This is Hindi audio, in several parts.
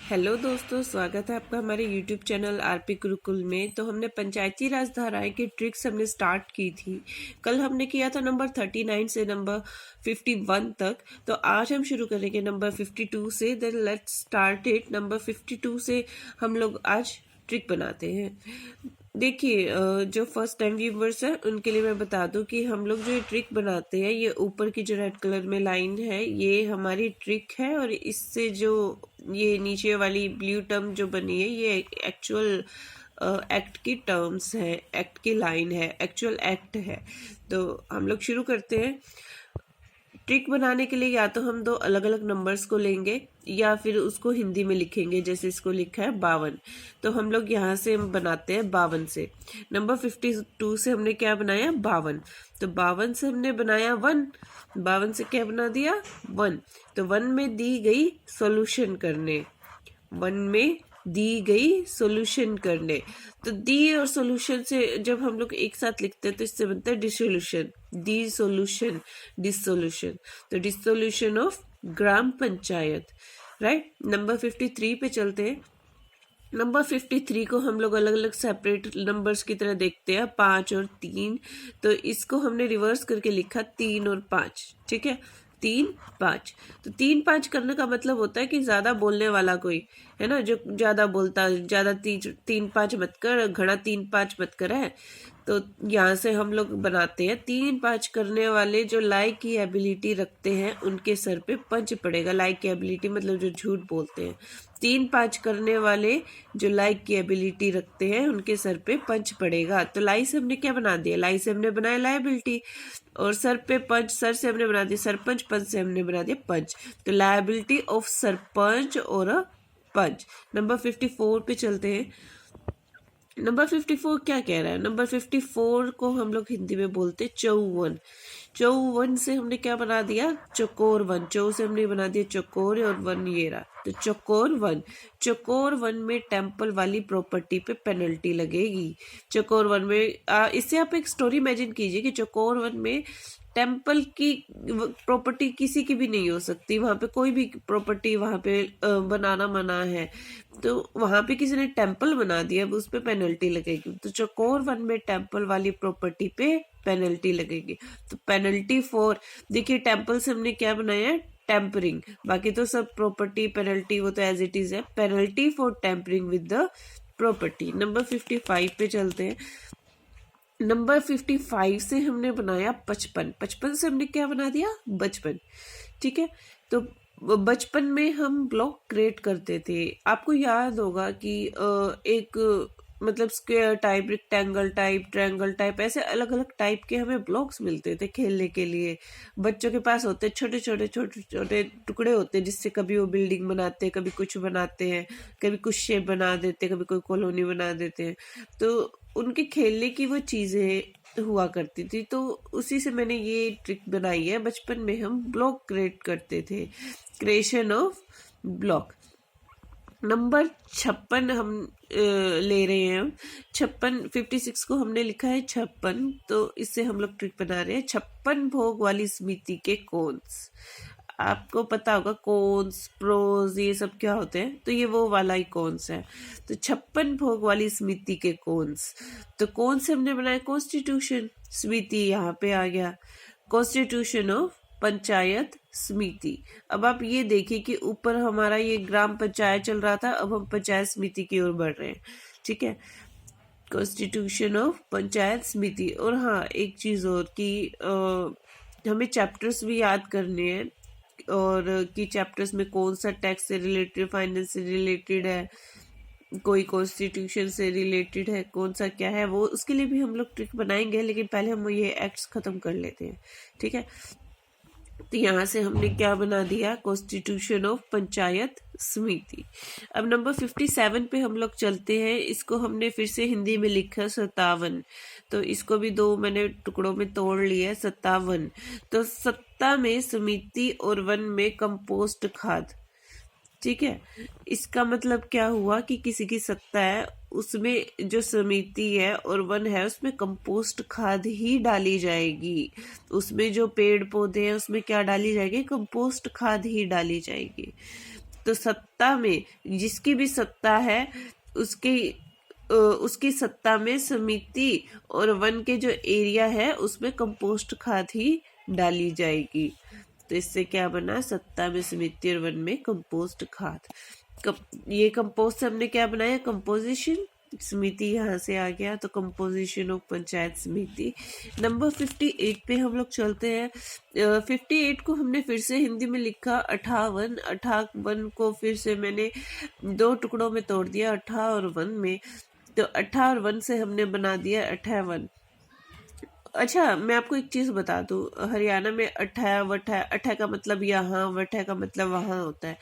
हेलो दोस्तों, स्वागत है आपका हमारे यूट्यूब चैनल आरपी गुरुकुल में। तो हमने पंचायती राज धाराएं की ट्रिक्स हमने स्टार्ट की थी। कल हमने किया था नंबर 39 से नंबर 51 तक। तो आज हम शुरू करेंगे नंबर 52 से। Then let's start it. Number 52 से हम लोग आज ट्रिक बनाते हैं। देखिए, जो फर्स्ट टाइम व्यूवर्स हैं उनके लिए मैं बता दूं कि हम लोग जो ये ट्रिक बनाते हैं, ये ऊपर की जो रेड कलर में लाइन है ये हमारी ट्रिक है, और इससे जो ये नीचे वाली ब्लू टर्म जो बनी है ये एक्चुअल एक्ट की टर्म्स है, एक्ट की लाइन है, एक्चुअल एक्ट है। तो हम लोग शुरू करते हैं। ट्रिक बनाने के लिए या तो हम दो अलग अलग नंबर्स को लेंगे या फिर उसको हिंदी में लिखेंगे, जैसे इसको लिखा है 52। तो हम लोग यहाँ से हम बनाते हैं 52 से। नंबर 52 से हमने क्या बनाया? 52। तो 52 से हमने बनाया 1। 52 से क्या बना दिया? 1। तो 1 में दी गई सॉल्यूशन करने, 1 में दी गई सॉल्यूशन करने। तो दी और सॉल्यूशन से जब हम लोग एक साथ लिखते हैं तो इससे बनता है डिसोल्यूशन, दी सॉल्यूशन, डिसोल्यूशन। तो dissolution of gram panchayat, right. Number 53 पे चलते हैं। नंबर 53 को हम लोग अलग अलग सेपरेट नंबर्स की तरह देखते हैं, 5 और 3। तो इसको हमने रिवर्स करके लिखा 3 और 5, ठीक है। 3 5। तो 3 5 करने का मतलब होता है कि ज्यादा बोलने वाला कोई है ना, जो ज्यादा बोलता, ज्यादा 3 5 मत कर, घड़ा 3 5 मत कर है। तो यहाँ से हम लोग बनाते हैं 3 5 करने वाले जो लाइक की एबिलिटी रखते हैं उनके सर पे पंच पड़ेगा। लाइक की एबिलिटी मतलब जो झूठ बोलते हैं। 3 5 करने वाले जो लाइक की एबिलिटी रखते हैं उनके सर पे पंच पड़ेगा। तो लाई से हमने क्या बना दिया? लाई से हमने बनाया लायबिलिटी, और सर पे पंच, सर से हमने बना दिया सरपंच, पंच से हमने बना दिया पंच। तो लायबिलिटी ऑफ सरपंच और पंच। नंबर 54 पे चलते हैं। नंबर 54 क्या कह रहा है? नंबर 54 को हम लोग हिंदी में बोलते 54। 54 से हमने क्या बना दिया? चकोर 1। चौ से हमने बना दिया चकोर, और 1 ये रहा। तो चकोर 1। चकोर 1 में टेम्पल वाली प्रॉपर्टी पे पेनल्टी लगेगी। चकोर 1 में इससे आप एक स्टोरी इमेजिन कीजिए कि चकोर 1 में टेम्पल की प्रॉपर्टी किसी की भी नहीं हो सकती। वहां पे कोई भी प्रॉपर्टी वहां पे बनाना मना है। तो वहां पे किसी ने टेम्पल बना दिया, अब उस पे पेनल्टी लगेगी। तो चकोर 1 में टेम्पल वाली प्रॉपर्टी पे पेनल्टी लगेगी। तो पेनल्टी फॉर, देखिए टेम्पल से हमने क्या बनाया है? टेम्परिंग। बाकी तो सब प्रॉपर्टी पेनल्टी वो तो एज इट इज है। Penalty for tampering with the property. Number 55 पे चलते हैं। नंबर 55 से हमने बनाया 55। 55 से हमने क्या बना दिया? बचपन, ठीक है। तो बचपन में हम ब्लॉक क्रिएट करते थे। आपको याद होगा कि एक मतलब square type, rectangle type, triangle type, ऐसे अलग अलग टाइप के हमें ब्लॉक्स मिलते थे खेलने के लिए। बच्चों के पास होते छोटे छोटे छोटे छोटे टुकड़े होते, जिससे कभी वो बिल्डिंग बनाते हैं, कभी कुछ बनाते हैं, कभी कुछ शेप बना देते हैं, कभी कोई कॉलोनी बना देते हैं। तो उनके खेलने की वो चीजें हुआ करती थी। तो उसी से मैंने ये ट्रिक बनाई है। बचपन में हम ब्लॉक क्रिएट करते थे, क्रिएशन ऑफ ब्लॉक। नंबर 56 हम ले रहे हैं। 56 56 को हमने लिखा है 56। तो इससे हम लोग ट्रिक बना रहे हैं। 56 भोग वाली समिति के कौन्स, आपको पता होगा कौन्स, प्रोज, ये सब क्या होते हैं। तो ये वो वाला ही कौन्स है। तो 56 भोग वाली समिति के कौन्स। तो कौन से हमने बनाया? कॉन्स्टिट्यूशन। समिति यहाँ पे आ गया, कॉन्स्टिट्यूशन ऑफ पंचायत समिति। अब आप ये देखिए कि ऊपर हमारा ये ग्राम पंचायत चल रहा था, अब हम पंचायत समिति की ओर बढ़ रहे हैं, ठीक है। कॉन्स्टिट्यूशन ऑफ पंचायत समिति। और हाँ, एक चीज और कि हमें चैप्टर्स भी याद करने हैं, और कि चैप्टर्स में कौन सा टैक्स से रिलेटेड, फाइनेंस से रिलेटेड है, कोई कॉन्स्टिट्यूशन से रिलेटेड है, कौन सा क्या है, वो उसके लिए भी हम लोग ट्रिक बनाएंगे। लेकिन पहले हम ये एक्ट्स खत्म कर लेते हैं, ठीक है। तो यहाँ से हमने क्या बना दिया? कॉन्स्टिट्यूशन ऑफ पंचायत समिति। अब नंबर 57 पे हम लोग चलते हैं। इसको हमने फिर से हिंदी में लिखा 57। तो इसको भी दो मैंने टुकड़ों में तोड़ लिया, 57। तो 7 में समिति और 1 में कंपोस्ट खाद, ठीक है। इसका मतलब क्या हुआ कि किसी की सत्ता है, उसमें जो समिति है और 1 है उसमें कंपोस्ट खाद ही डाली जाएगी। उसमें जो पेड़ पौधे हैं उसमें क्या डाली जाएगी? कंपोस्ट खाद ही डाली जाएगी। तो सत्ता में जिसकी भी सत्ता है उसकी सत्ता में समिति और वन के जो एरिया है उसमें कंपोस्ट खाद ही डाली जाएगी। तो इससे क्या बना, सत्ता में समिति और वन में कंपोस्ट खाद। ये कंपोस्ट से हमने क्या बनाया, कंपोजिशन। समिति यहाँ से आ गया, तो कंपोजिशन ऑफ पंचायत समिति। नंबर 58 पे हम लोग चलते हैं। 58 को हमने फिर से हिंदी में लिखा 58 को फिर से मैंने 2 टुकड़ों में तोड़ दिया, 18 और 1 में। तो 18 और 1 से हमने बना दिया 58। अच्छा, मैं आपको एक चीज बता दूं, हरियाणा में अठा का मतलब यहाँ, वठा का मतलब वहां होता है।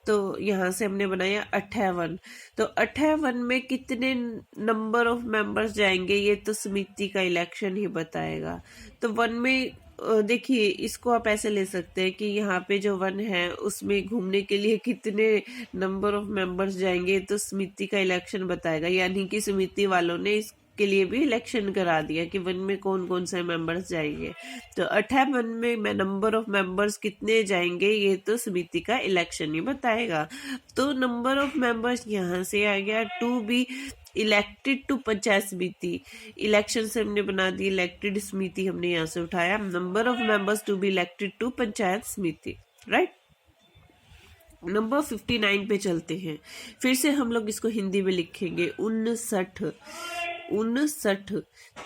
तो यहाँ से हमने बनाया 58। तो 58 में कितने नंबर ऑफ मेंबर्स जाएंगे ये तो समिति का इलेक्शन ही बताएगा। तो 1 में देखिए, इसको आप ऐसे ले सकते हैं कि यहाँ पे जो 1 है उसमें घूमने के लिए कितने नंबर ऑफ मेंबर्स जाएंगे तो समिति का इलेक्शन बताएगा। यानी कि समिति वालों ने के लिए भी इलेक्शन करा दिया कि 1 में कौन कौन से मेंबर्स जाएंगे। तो 58 में नंबर ऑफ मेंबर्स कितने जाएंगे ये तो समिति का इलेक्शन ही बताएगा। तो नंबर ऑफ मेंबर्स यहाँ से आ गया, to be elected to panchayat samiti. Election से हमने बना दी इलेक्टेड, समिति हमने यहाँ से उठाया। Number of members to be elected to panchayat samiti, right. Number 59 पे चलते हैं। फिर से हम लोग इसको हिंदी में लिखेंगे 59।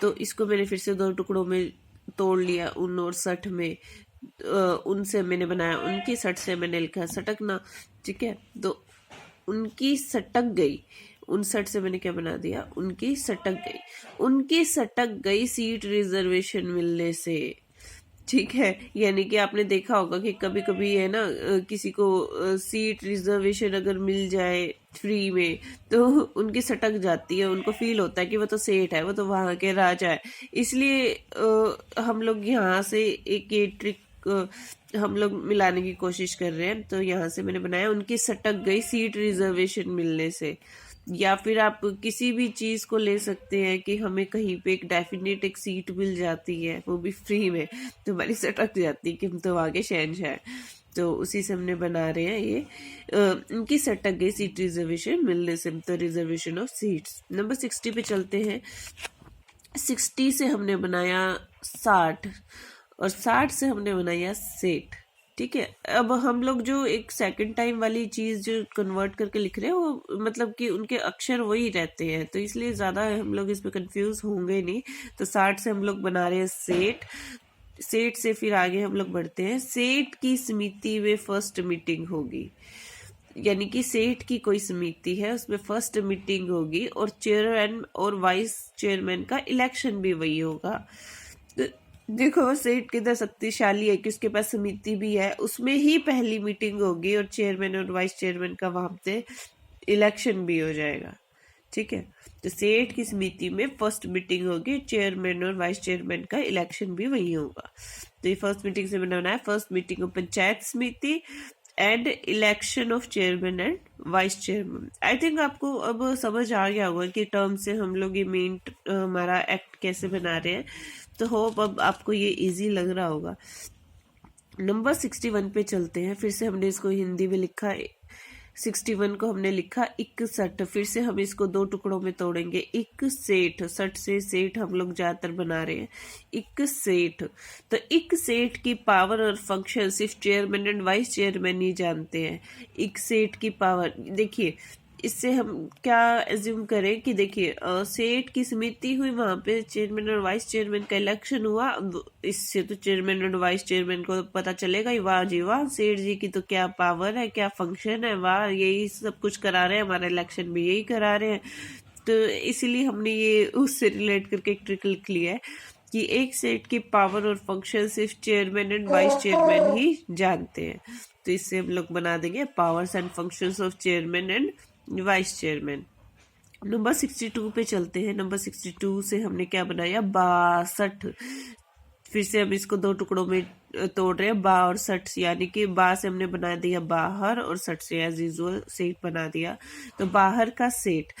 तो इसको मैंने फिर से 2 टुकड़ों में तोड़ लिया, 59 और 60 में। उनसे मैंने बनाया उनकी, 60 से मैंने लिखा सटकना, ठीक है। तो उनकी सटक गई, 59 से मैंने क्या बना दिया, उनकी सटक गई सीट रिजर्वेशन मिलने से, ठीक है। यानी कि आपने देखा होगा कि कभी कभी है ना, किसी को सीट रिजर्वेशन अगर मिल जाए फ्री में तो उनकी सटक जाती है, उनको फील होता है कि वो तो सेठ है, वो तो वहां के राजा है। इसलिए हम लोग यहाँ से एक ये ट्रिक हम लोग मिलाने की कोशिश कर रहे हैं। तो यहाँ से मैंने बनाया उनकी सटक गई सीट रिजर्वेशन मिलने से। या फिर आप किसी भी चीज को ले सकते हैं कि हमें कहीं पे एक डेफिनेट एक सीट मिल जाती है, वो भी फ्री में, तो हमारी सटक जाती है कि हम तो आगे शहनशाह। तो उसी से हमने बना रहे हैं ये, उनकी सटक गई सीट रिजर्वेशन मिलने से, तो रिजर्वेशन ऑफ सीट्स। नंबर 60 पे चलते हैं। 60 से हमने बनाया 60 और 60 से हमने बनाया सेठ, ठीक है। अब हम लोग जो एक सेकंड टाइम वाली चीज जो कन्वर्ट करके लिख रहे हैं वो मतलब कि उनके अक्षर वही रहते हैं, तो इसलिए ज्यादा हम लोग इसमें कंफ्यूज होंगे नहीं। तो 60 से हम लोग बना रहे हैं सेठ से फिर आगे हम लोग बढ़ते हैं। सेठ की समिति में फर्स्ट मीटिंग होगी, यानी कि सेठ की कोई समिति है उसमें फर्स्ट मीटिंग होगी और चेयरमैन और वाइस चेयरमैन का इलेक्शन भी वही होगा। तो देखो सेठ किधर शक्तिशाली है कि उसके पास समिति भी है, उसमें ही पहली मीटिंग होगी और चेयरमैन और वाइस चेयरमैन का वहां पे इलेक्शन भी हो जाएगा, ठीक है। तो सेठ की समिति में फर्स्ट मीटिंग होगी, चेयरमैन और वाइस चेयरमैन का इलेक्शन भी वही होगा। तो ये फर्स्ट मीटिंग से मैंने बनाया फर्स्ट मीटिंग ऑफ पंचायत समिति and election of chairman and vice chairman. I think आपको अब समझ आ गया होगा कि टर्म से हम लोग ये मेन हमारा एक्ट कैसे बना रहे हैं। तो होप अब आपको ये इजी लग रहा होगा। नंबर 61 पे चलते हैं। फिर से हमने इसको हिंदी में लिखा, 61 को हमने लिखा 61। फिर से हम इसको 2 टुकड़ों में तोड़ेंगे, 61 60 से सेठ हम लोग ज्यादातर बना रहे हैं 61। तो 61 की पावर और फंक्शन सिर्फ चेयरमैन एंड वाइस चेयरमैन ही जानते हैं। 61 की पावर, देखिए इससे हम क्या एज्यूम करें कि देखिए सेठ की समिति हुई, वहां पे चेयरमैन और वाइस चेयरमैन का इलेक्शन हुआ। इससे तो चेयरमैन और वाइस चेयरमैन को पता चलेगा ही, वाह जी वाह, सेठ जी की तो क्या पावर है, क्या फंक्शन है, वाह यही सब कुछ करा रहे हैं, हमारा इलेक्शन भी यही करा रहे हैं। तो इसीलिए हमने ये उससे रिलेट करके एक ट्रिक लिख लिया है कि एक सेठ की पावर और फंक्शन सिर्फ चेयरमैन एंड वाइस चेयरमैन ही जानते हैं। तो इससे हम लोग बना देंगे powers and functions of chairman and vice chairman. Number 62 पे चलते हैं। नंबर 62 से हमने क्या बनाया 62। फिर से हम इसको 2 टुकड़ों में तोड़ रहे हैं, बा और 60, यानी कि बा से हमने बना दिया बाहर और 60 से एज यूजुअल सेठ बना दिया। तो बाहर का सेठ,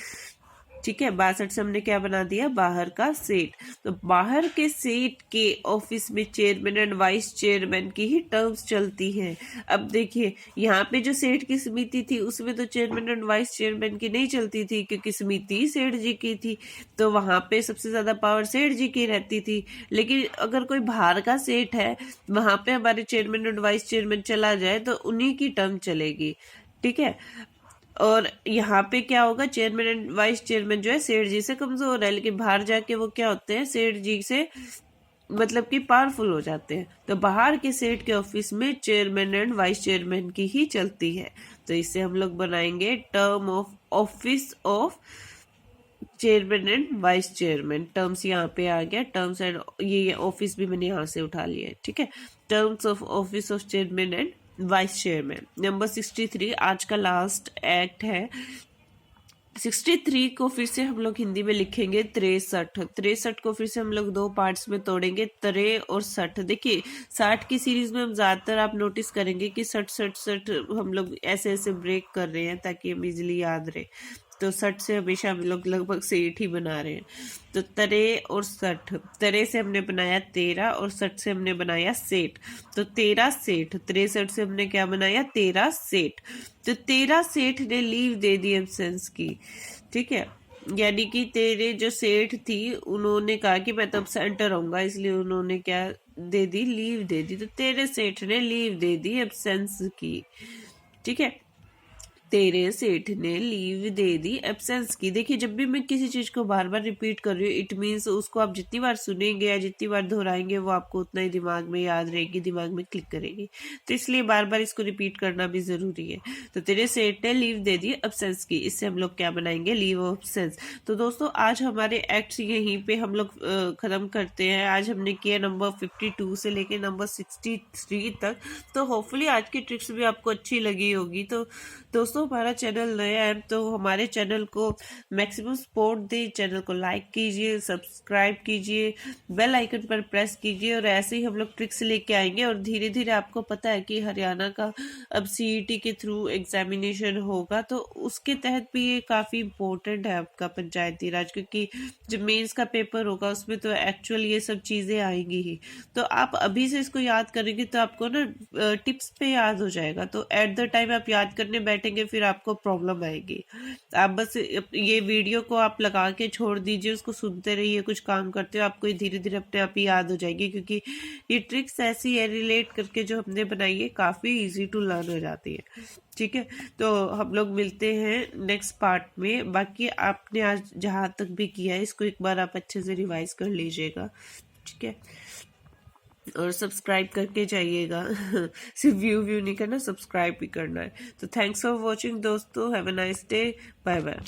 ठीक है, 62 से हमने क्या बना दिया, बाहर का सेठ। तो बाहर के सेठ के ऑफिस में चेयरमैन एंड वाइस चेयरमैन की ही टर्म्स चलती हैं। अब देखिए यहाँ पे जो सेठ की समिति थी उसमें तो चेयरमैन एंड वाइस चेयरमैन की नहीं चलती थी, क्योंकि समिति सेठ जी की थी, तो वहां पे सबसे ज्यादा पावर सेठ जी की रहती थी। लेकिन अगर कोई बाहर का सेठ है, वहां पे हमारे चेयरमैन एंड वाइस चेयरमैन चला जाए तो उन्हीं की टर्म चलेगी। ठीक है, और यहाँ पे क्या होगा, चेयरमैन एंड वाइस चेयरमैन जो है सेठ जी से कमजोर है, लेकिन बाहर जाके वो क्या होते हैं, सेठ जी से मतलब कि पावरफुल हो जाते हैं। तो बाहर के सेठ के ऑफिस में चेयरमैन एंड वाइस चेयरमैन की ही चलती है। तो इससे हम लोग बनाएंगे term of office of chairman and vice chairman. Terms यहाँ पे आ गया, टर्म्स एंड ये ऑफिस भी मैंने यहाँ से उठा लिया है। ठीक है, terms of office of chairman and vice chairman. Number 63 आज का लास्ट एक्ट है। 63 को फिर से हम लोग हिंदी में लिखेंगे 63। 63 को फिर से हम लोग दो पार्ट्स में तोड़ेंगे, 63 और 60। देखिए 60 की सीरीज में हम ज्यादातर आप नोटिस करेंगे कि 60 हम लोग ऐसे ऐसे ब्रेक कर रहे हैं ताकि हम इजिली याद रहे। तो 60 से हमेशा हम लोग लगभग सेठ ही बना रहे हैं। तो 63 और 60, 63 से हमने बनाया 13 और 60 से हमने बनाया सेठ। तो 13 सेठ, 63 से हमने क्या बनाया, 13 सेठ। तो 13 सेठ ने लीव दे दी एब्सेंस की। ठीक है, यानी कि तेरे जो सेठ थी उन्होंने कहा कि मैं तो एब्सेंट रहूंगा, इसलिए उन्होंने क्या दे दी, लीव दे दी। तो तेरे सेठ ने लीव दे दी एब्सेंस की। ठीक है, तेरे सेठ ने लीव दे दी एब्सेंस की। देखिए जब भी मैं किसी चीज को बार बार रिपीट कर रही हूँ, इट मीन्स उसको आप जितनी बार सुनेंगे या जितनी बार दोहराएंगे वो आपको उतना ही दिमाग में याद रहेगी, दिमाग में क्लिक करेगी। तो इसलिए बार बार इसको रिपीट करना भी जरूरी है। तो तेरे सेठ ने लीव दे दी एब्सेंस की, इससे हम लोग क्या बनाएंगे, लीव ऑफ एब्सेंस। तो दोस्तों आज हमारे एक्ट्स यहीं पे हम लोग खत्म करते हैं। आज हमने किया नंबर 52 से लेके नंबर 63 तक। तो होपफुली आज की ट्रिक्स भी आपको अच्छी लगी होगी। तो दोस्तों हमारा चैनल नया है तो हमारे चैनल को मैक्सिमम सपोर्ट दे, चैनल को लाइक कीजिए, सब्सक्राइब कीजिए, बेल आइकन पर प्रेस कीजिए। और ऐसे ही हम लोग ट्रिक्स लेके आएंगे। और धीरे धीरे आपको पता है कि हरियाणा का अब सीईटी के थ्रू एग्जामिनेशन होगा, तो उसके तहत भी ये काफी इम्पोर्टेंट है आपका पंचायती राज, क्योंकि जब मेंस का पेपर होगा उसमें तो एक्चुअल ये सब चीजें आएंगी ही। तो आप अभी से इसको याद करेंगे तो आपको ना टिप्स पे याद हो जाएगा। तो एट द टाइम आप याद करने बैठेंगे फिर आपको प्रॉब्लम आएगी। आप बस ये वीडियो को आप लगा के छोड़ दीजिए, उसको सुनते रहिए, कुछ काम करते हो, आपको धीरे धीरे अपने आप ही याद हो जाएगी। क्योंकि ये ट्रिक्स ऐसी है, रिलेट करके जो हमने बनाई है काफी इजी टू लर्न हो जाती है। ठीक है, तो हम लोग मिलते हैं नेक्स्ट पार्ट में। बाकी आपने आज जहां तक भी किया है इसको एक बार आप अच्छे से रिवाइज कर लीजिएगा। ठीक है, और सब्सक्राइब करके जाइएगा। सिर्फ व्यू नहीं करना, सब्सक्राइब भी करना है। तो थैंक्स फॉर वॉचिंग दोस्तों, have a nice day, bye bye.